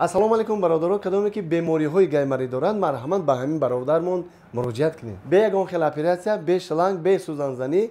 ассалому алайкум бародаро, кадоме ки бемориҳои гаймарӣ доранд марҳамат ба ҳамин бародармон муроҷиат кунед. Бе ягон хел оператсия, бе шиланг, бе сӯзанзанӣ,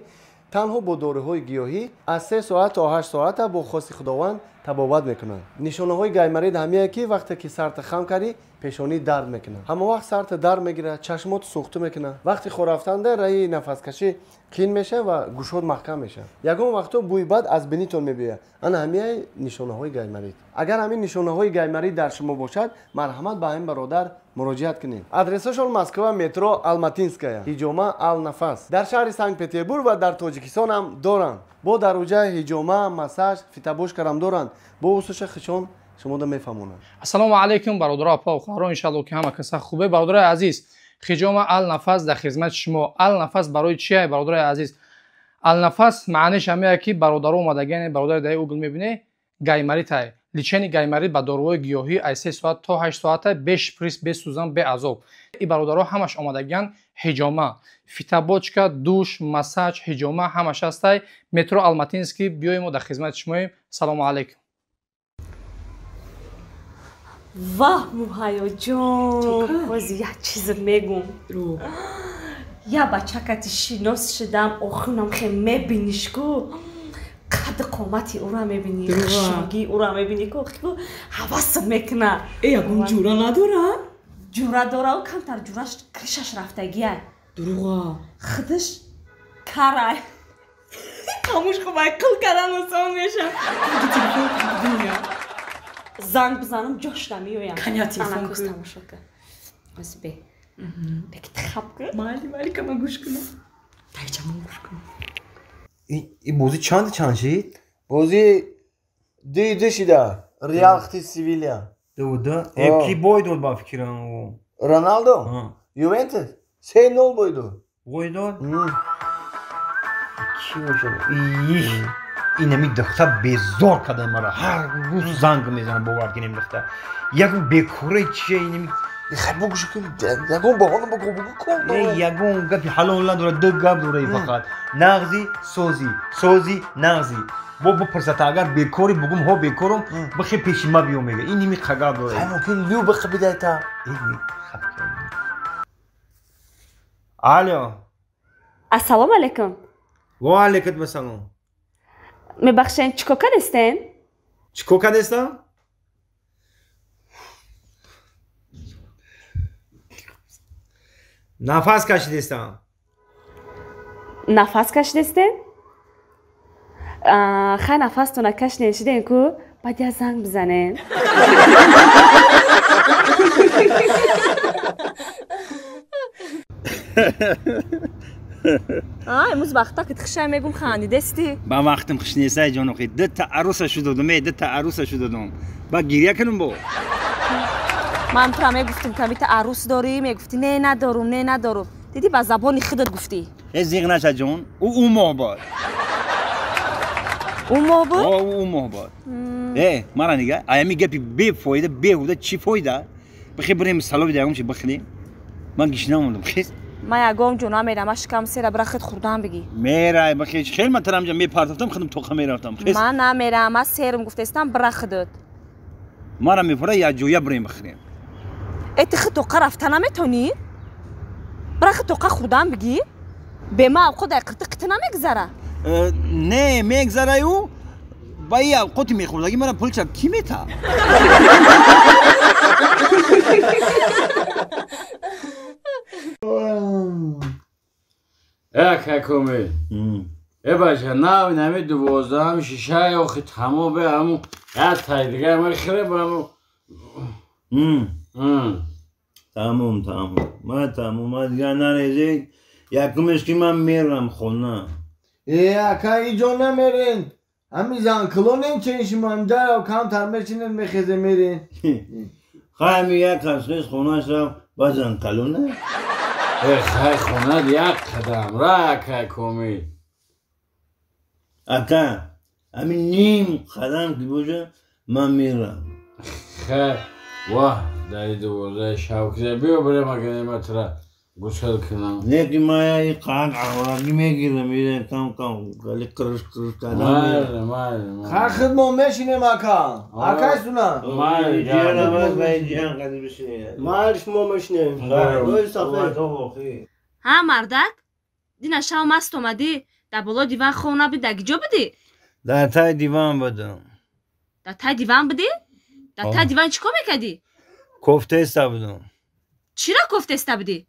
танҳо бо доруҳои гиёҳӣ аз 3 соат то 8 соата бо хости худованд табобат мекунанд. нишонаҳои гаймарӣ ҳамея ки вақте ки сарта хам кардӣ пешонӣ дард мекунад. ҳама вақт сарта дард мегирад, чашмот сӯхта мекунад. вақти хӯр рафтанда раҳи нафаскашӣ қин мешавад ва гӯшҳот маҳкам мешавад. ягон вақтҳо бӯи бад аз бинитон мебиёяд. ана ҳамеяи нишонаҳои гаймарӣ. агар ҳамин нишонаҳои гаймарӣ дар шумо бошад, марҳамат ба ҳамин бародар муроҷиат кунед. адресашон Москва, метро Алматинская, ҳиҷома Ал-Нафас. дар шаҳри Санкт-Петербург ва дар Тоҷикистон ҳам доранд. бо даруҷа ҳиҷома, массаж, фитобошкарам доранд. бо усуша хишон шумо да мефаҳмонанд. ассалому алайкум бародаро апа ухаро, иншалло ки ҳама каса хубе. бародарои азиз, хиҷома Ал-Нафас дар хизмати шумо. Ал-Нафас барои чие бародарои азиз? Ал-Нафас маъниш ҳамея ки бародаро омадагине, бародари дар угл мебине гаймаритай. личени гаймарӣ ба доруҳои гиёҳӣ аз 3 соат то 8 соата бе шприц, бе сӯзан, бе азоб. И бародаро ҳамаш омадагиян ҳиҷома, фитобочка, душ, массаж, ҳиҷома ҳамаш ҳастай. метро Алматинский, биёем мо дар хизмати шумоем. салому алайкум. ваҳ муҳайёҷон, ҳозир як чиз мегум. я бачакати шинос шидам, охунам хе мебинишку қадди қомати ура мебини, хушугии ура мебини ку ҳавасат мекуна. ягон ҷура надора? ҷура дора, у камтар ҷураш кришаш рафтагия. дуруға. худаш карай. хамуш хубай қил кардан осон меша. занг бизанам ҷош намеоям. Каня телефон кӯ тамошо кар. аз бе. бекитхаб кар. майли кама гӯш кунам. тайчамон гӯш кунам. این بازی چند شید؟ бозӣ 2-2 шида. Реал хити Севилья. 2-2. کی بای داد با فکرم و Роналдо? Ювентус? 3-0 бойду. بای داد؟ کی باشه؟ این همی دختر بیزار کده مرا هر روز زنگ میزنه باور کنیم دختر یکون بیکوره چیه این همی خیلی بگوشو کن یکون بحانو بگو کن یکون گفی حلال نداره دو گپ دوره فقط نغزی سوزی نغزی با پرسته اگر بیکاری بگم ها بیکارم بخی پیشی ما بیو میگه این همی خگاب دوره خیلی ممکن لیو بخی بیده تا این خب الو ассалому алайкум. و علیکت بسلام мебахшен чикока дестен? چیکو کدستا؟ نفس کشیدستم нафас кашидестен? хай нафастона кашиден шиден ку баъд я занг бизанен. имрӯз вақта ки тхиша мегум хандидести? با وقتم خوش نیست جانو خید ده تا عروسشو دادم ده تا عروسشو دادم با گریه کنم با ман тура мегуфтим ки бита арӯс дорӣ, мегуфтӣ не надорум. дидӣ ба забони худат гуфтӣ. زیغ نشه جان او ماه باد ӯ моҳ буд? او ماه باد مرا نگه ایمی گپی بی فایده بیهوده چی فایده بخی بریم سلام دیگم چی بخریم من گیش نموندم خیز ман ягом ҷо намерам, аш шикам сера бира хит хурдан бигӣ. میرای بخی خیلی من ترم جا میپرتفتم خودم توقع میرفتم خیز ман намерам, аз серум гуфтестам бира хидат. مرا میپره یا جویا بریم بخریم эти хит тоқа рафта наметонӣ? бира хит тоқа хурдан бигӣ? бе ма авқот дар қирти қити намегзара? نه میگذره او با این اوقاتی میخوردگی مرا پول چرا کی میتا کاکومی باشه نه نمی 12 شیشه یا خی تمام به همون قطعی دیگه من خیلی با همون تمام من دیگه نریزی یکمش که من میرم خونه اکا ایجا نمیرین همی زنکلو نمیچنشیم هم در و کم ترمشینن میخیزه میرین خواهی یک خسخیز خونه شم با زنکلو نه خیلی خونه یک قدم را کاکومی اکا همین نیم قدم که باشه من میرم خیلی واه داری 12 شوکزه بیا بریم اگه نمیتره گوشل کنم نه که ما یه قاعد عواری میگیرم میرم کم ولی کرش کردم خر خدمت میشینه مکان آکای سونا مال جیرم از باید جیان قدی بشینه مالش ما میشینه روی صفحه ها مردک دینا شام مست اومدی در بالا دیوان خونه بودی در کجا بودی در تای دیوان بودم در تای دیوان بودی در تای دیوان چیکار میکردی کوفته استا بودم چی را گفته استا بودی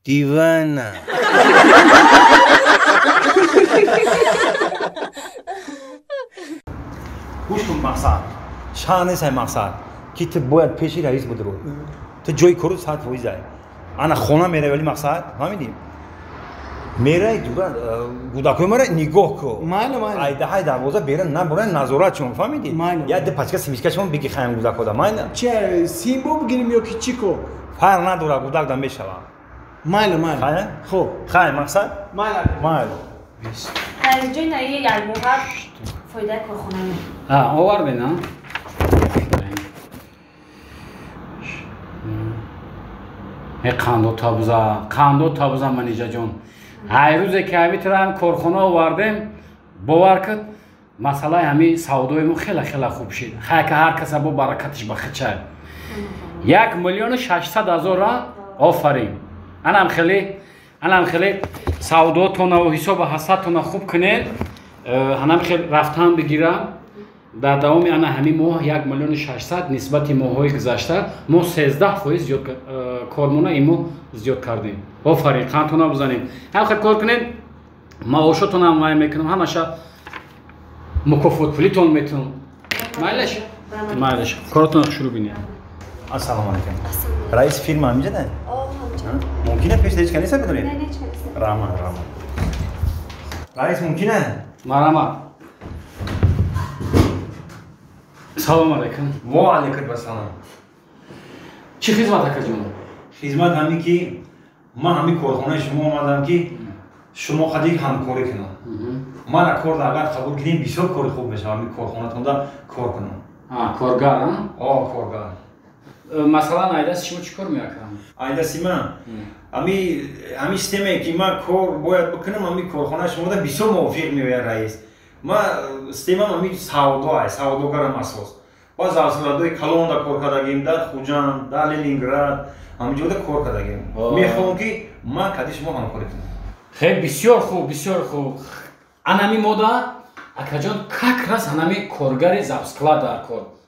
دیوان نه گوش کن مقصد شانه سای مقصد که تو باید پیشی رئیس بود رو تو جای کرو ساعت فویزه انا خونه میره ولی مقصد فهمیدیم میره دورا گوداکوی مرا نگاه کو مایل ایده های دروازه بیرون نه برای نظارت چون فهمیدی مایل. یاد پچکا سیمیشکا چون بگی خیم گوداکو دا مایل چه سیمبو بگیریم یا که چیکو فرق نداره گوداک دم بشوا مایل خیر خب خیر مقصد مایل در اینجا نایه یلموها فایده کارخونه می آور بینا قاندو تابوزا منیجا جون های روزه که همی ترام کارخونه آوردیم باور کد مسئله همی سودای ما خیلی خوب شد خیلی که هر کس با برکتش بخچه 1,600,000 را آفرین انم خیلی سوداتون و حساب حسابتون خوب کنید انم خیلی رفتم بگیرم در دوام انا همین ماه 1,600,000 نسبت ماه‌های گذشته ما 13% زیاد کارمون ایمو زیاد کردیم آفرین قانتونا بزنید هم خیلی کار کنید معاشتون هم وای میکنم همش مکافات پولیتون میتون مالش کارتون شروع بینید السلام علیکم رئیس فیلم همینجا نه ممکنه پیش دیگه کنیسه بدونید نه راما رئیس ممکنه مرحبا سلام علیکم و علیکم السلام چی خدمت کردیم خدمت همین که من همین کارخانه شما اومدم که شما خدیگ همکاری کنم من کار اگر قبول کنیم بسیار کار خوب میشه همین کارخانه‌تون دا کار کنم کارگر کارگر مثلا ایداس شما چیکار میکنم ایداس من همین سیستمی که من کار باید بکنم همین کارخانه شما دا بسیار موافق میوید رئیس ما سیستمم همین سوداگرم اساس باز اصلادوی کلون دا کار کردیم در خوجان در لنینگراد همینجا دا کار کردیم میخوام که من کدی شما همکاری کنم خیلی بسیار خوب انمی مودا اکاجان کاکراس انمی کارگر زابسکلا در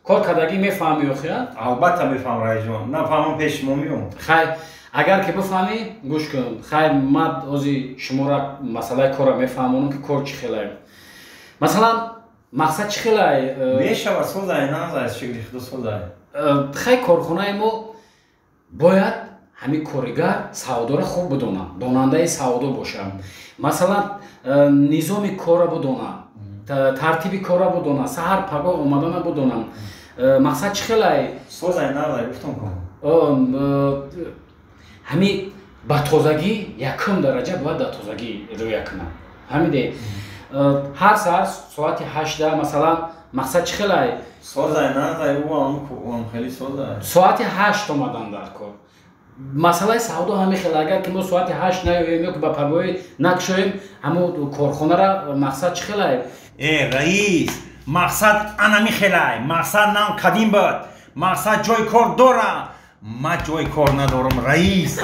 کار کردگی میفهمی خیال البته میفهم رئیس جان نفهمم پیش ما میام خیلی اگر که بفهمی گوش کن خیلی من اوزی شما را مسئله کار میفهمونم که کار چی خیلی مثلا مقصد چی خیلی میشه واسه دای نه از شکلی خود سوزای خیلی کارخانه ما باید همین کارگر سودا را خوب بدونه دوننده سودا باشه مثلا نظام کار بدونه ترتیب کار بدونه سحر پگاه اومدن بدونه مقصد چی خیلی سوزای نه گفتم کنم همین با تازگی یکم درجه باید در تازگی روی کنم همین هر ساعت 8 مثلا مقصد چی خیلی سوزای نه اون خیلی سوزای ساعت 8 اومدن در کار مسئله سودا همین خیلی اگر که ما ساعت 8 نیاییم یا که با پگاهی نکشیم همون کارخانه را مقصد چی خیلی رئیس مقصد انمی خیلی مقصد نام قدیم بود مقصد جای کار دارم ما جای کار ندارم رئیس